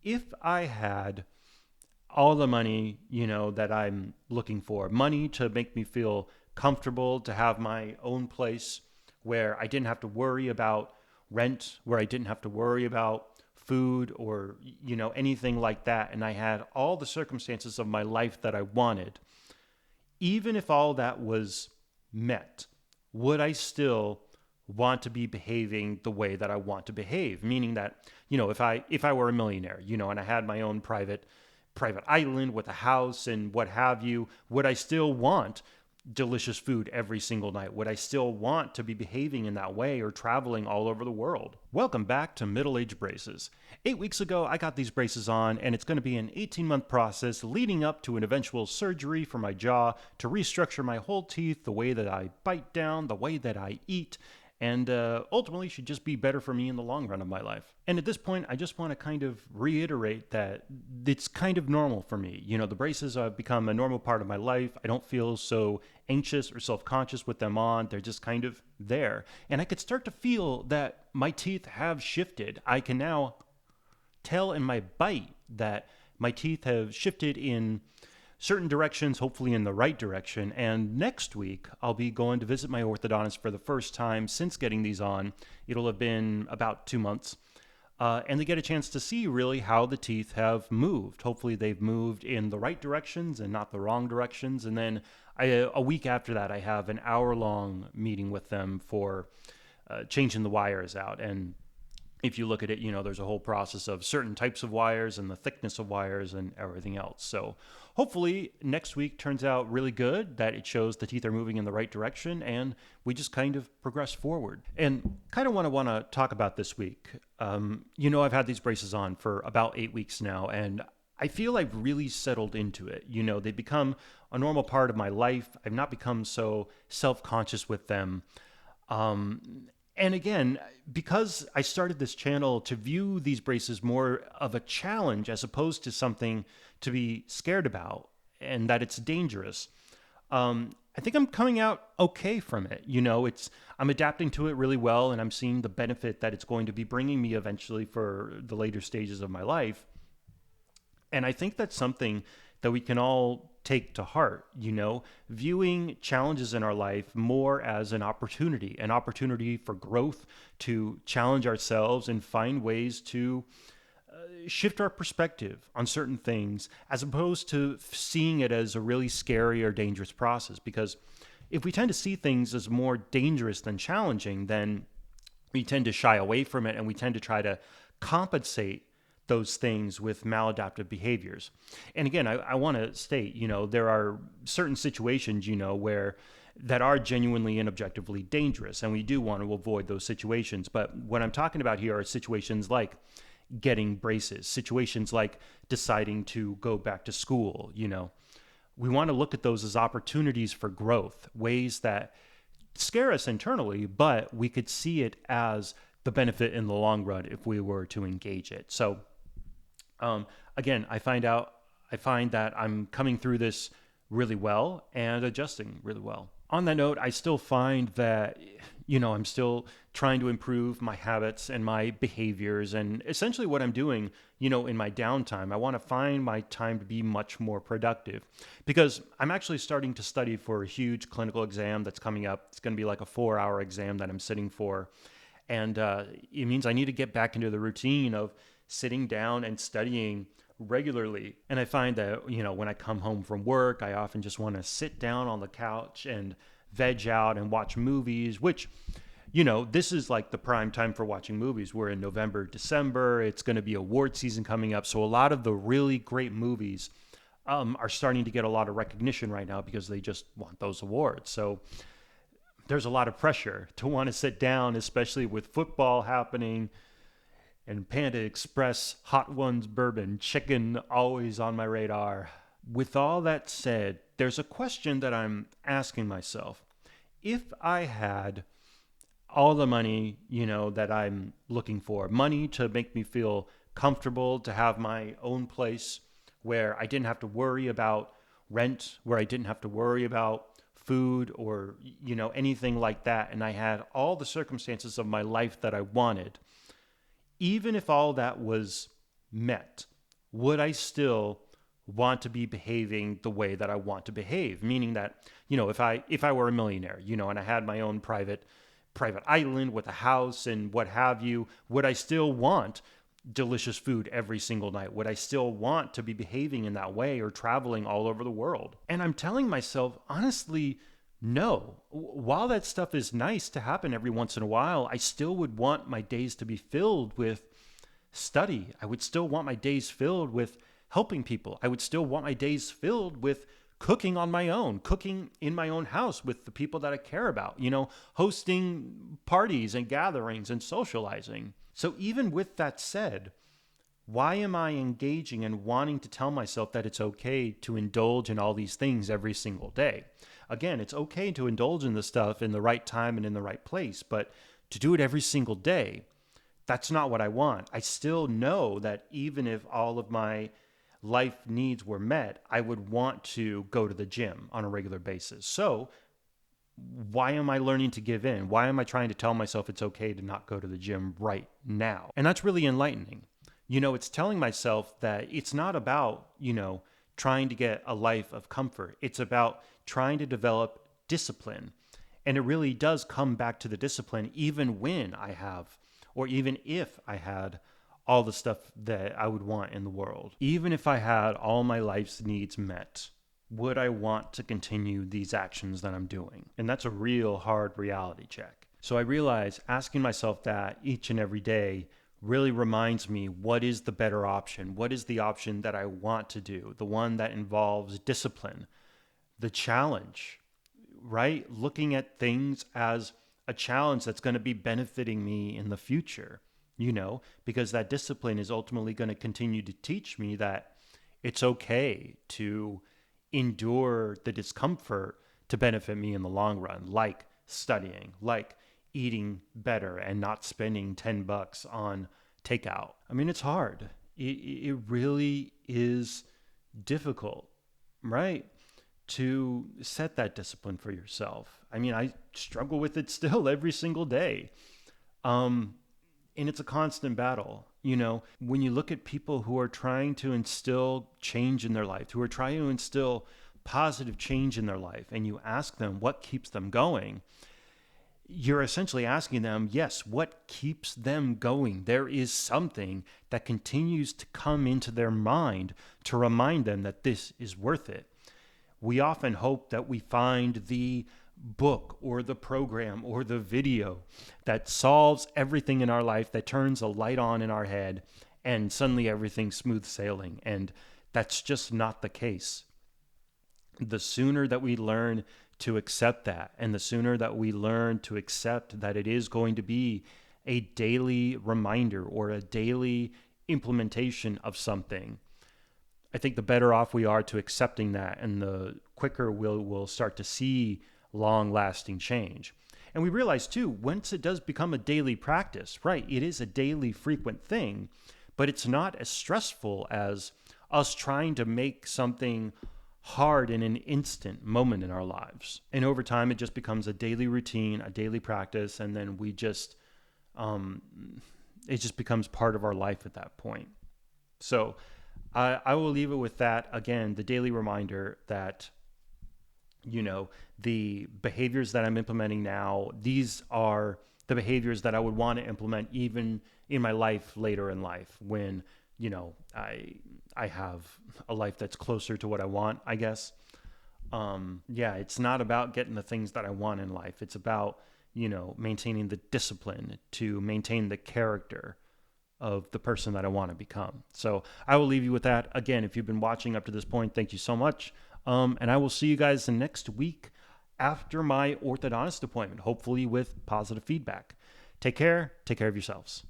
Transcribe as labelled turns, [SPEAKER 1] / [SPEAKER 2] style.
[SPEAKER 1] If I had all the money, that I'm looking for, money to make me feel comfortable, to have my own place where I didn't have to worry about rent, where I didn't have to worry about food or, anything like that. And I had all the circumstances of my life that I wanted. Even if all that was met, would I still want to be behaving the way that I want to behave? Meaning that, if I were a millionaire, and I had my own private island with a house and what have you, would I still want delicious food every single night? Would I still want to be behaving in that way or traveling all over the world? Welcome back to Middle Age Braces. 8 weeks ago, I got these braces on, and it's going to be an 18-month process leading up to an eventual surgery for my jaw to restructure my whole teeth, the way that I bite down, the way that I eat, and ultimately should just be better for me in the long run of my life. And at this point, I just want to kind of reiterate that it's kind of normal for me. The braces have become a normal part of my life. I don't feel so anxious or self-conscious with them on. They're just kind of there. And I could start to feel that my teeth have shifted. I can now tell in my bite that my teeth have shifted in certain directions, hopefully in the right direction. And next week, I'll be going to visit my orthodontist for the first time since getting these on. It'll have been about 2 months. And they get a chance to see really how the teeth have moved. Hopefully, they've moved in the right directions and not the wrong directions. And then a week after that, I have an hour-long meeting with them for changing the wires out. And if you look at it, there's a whole process of certain types of wires and the thickness of wires and everything else. So hopefully next week turns out really good, that it shows the teeth are moving in the right direction and we just kind of progress forward. And kind of want to talk about this week. I've had these braces on for about 8 weeks now, and I feel I've really settled into it. They've become a normal part of my life. I've not become so self-conscious with them. And again, because I started this channel to view these braces more of a challenge as opposed to something to be scared about and that it's dangerous, I think I'm coming out okay from it. I'm adapting to it really well, and I'm seeing the benefit that it's going to be bringing me eventually for the later stages of my life. And I think that's something that we can all take to heart, viewing challenges in our life more as an opportunity for growth, to challenge ourselves and find ways to shift our perspective on certain things, as opposed to seeing it as a really scary or dangerous process. Because if we tend to see things as more dangerous than challenging, then we tend to shy away from it and we tend to try to compensate those things with maladaptive behaviors. And again, I want to state, there are certain situations, where that are genuinely and objectively dangerous, and we do want to avoid those situations. But what I'm talking about here are situations like getting braces, situations like deciding to go back to school. We want to look at those as opportunities for growth, ways that scare us internally, but we could see it as the benefit in the long run if we were to engage it. So again, I find that I'm coming through this really well and adjusting really well. On that note, I still find that, I'm still trying to improve my habits and my behaviors, and essentially what I'm doing, in my downtime. I want to find my time to be much more productive, because I'm actually starting to study for a huge clinical exam that's coming up. It's going to be like a 4-hour exam that I'm sitting for. And it means I need to get back into the routine of sitting down and studying regularly. And I find that, when I come home from work, I often just want to sit down on the couch and veg out and watch movies, which, this is like the prime time for watching movies. We're in November, December. It's going to be award season coming up. So a lot of the really great movies are starting to get a lot of recognition right now because they just want those awards. So there's a lot of pressure to want to sit down, especially with football happening and Panda Express Hot Ones bourbon chicken always on my radar. With all that said, there's a question that I'm asking myself. If I had all the money, that I'm looking for, money to make me feel comfortable, to have my own place where I didn't have to worry about rent, where I didn't have to worry about food or, anything like that, and I had all the circumstances of my life that I wanted, even if all that was met, would I still want to be behaving the way that I want to behave? Meaning that, if I were a millionaire, and I had my own private island with a house and what have you, would I still want delicious food every single night? Would I still want to be behaving in that way or traveling all over the world? And I'm telling myself, honestly, no. While that stuff is nice to happen every once in a while, I still would want my days to be filled with study. I would still want my days filled with helping people. I would still want my days filled with cooking on my own, cooking in my own house with the people that I care about, hosting parties and gatherings and socializing. So even with that said, why am I engaging and wanting to tell myself that it's okay to indulge in all these things every single day? Again, it's okay to indulge in this stuff in the right time and in the right place, but to do it every single day, that's not what I want. I still know that even if all of my life needs were met, I would want to go to the gym on a regular basis. So why am I learning to give in? Why am I trying to tell myself it's okay to not go to the gym right now? And that's really enlightening. It's telling myself that it's not about, trying to get a life of comfort. It's about trying to develop discipline. And it really does come back to the discipline, even when I have, or even if I had all the stuff that I would want in the world. Even if I had all my life's needs met, would I want to continue these actions that I'm doing? And that's a real hard reality check. So I realize asking myself that each and every day really reminds me, what is the better option? What is the option that I want to do? The one that involves discipline, the challenge, right? Looking at things as a challenge that's going to be benefiting me in the future, because that discipline is ultimately going to continue to teach me that it's okay to endure the discomfort to benefit me in the long run, like studying, like eating better and not spending $10 on takeout. I mean, it's hard. It really is difficult, right? To set that discipline for yourself. I mean, I struggle with it still every single day. And it's a constant battle. When you look at people who are trying to instill change in their life, who are trying to instill positive change in their life, and you ask them what keeps them going, you're essentially asking them, yes, what keeps them going? There is something that continues to come into their mind to remind them that this is worth it. We often hope that we find the book or the program or the video that solves everything in our life, that turns a light on in our head, and suddenly everything's smooth sailing. And that's just not the case. The sooner that we learn to accept that, and the sooner that we learn to accept that it is going to be a daily reminder or a daily implementation of something, I think the better off we are to accepting that, and the quicker we'll start to see long-lasting change. And we realize too, once it does become a daily practice, right, it is a daily frequent thing, but it's not as stressful as us trying to make something hard in an instant moment in our lives. And over time, it just becomes a daily routine, a daily practice, and then we just, it just becomes part of our life at that point. So I will leave it with that. Again, the daily reminder that, the behaviors that I'm implementing now, these are the behaviors that I would want to implement even in my life later in life when, I have a life that's closer to what I want, I guess. It's not about getting the things that I want in life. It's about, maintaining the discipline to maintain the character of the person that I want to become. So I will leave you with that. Again, if you've been watching up to this point, thank you so much. And I will see you guys the next week after my orthodontist appointment, hopefully with positive feedback. Take care of yourselves.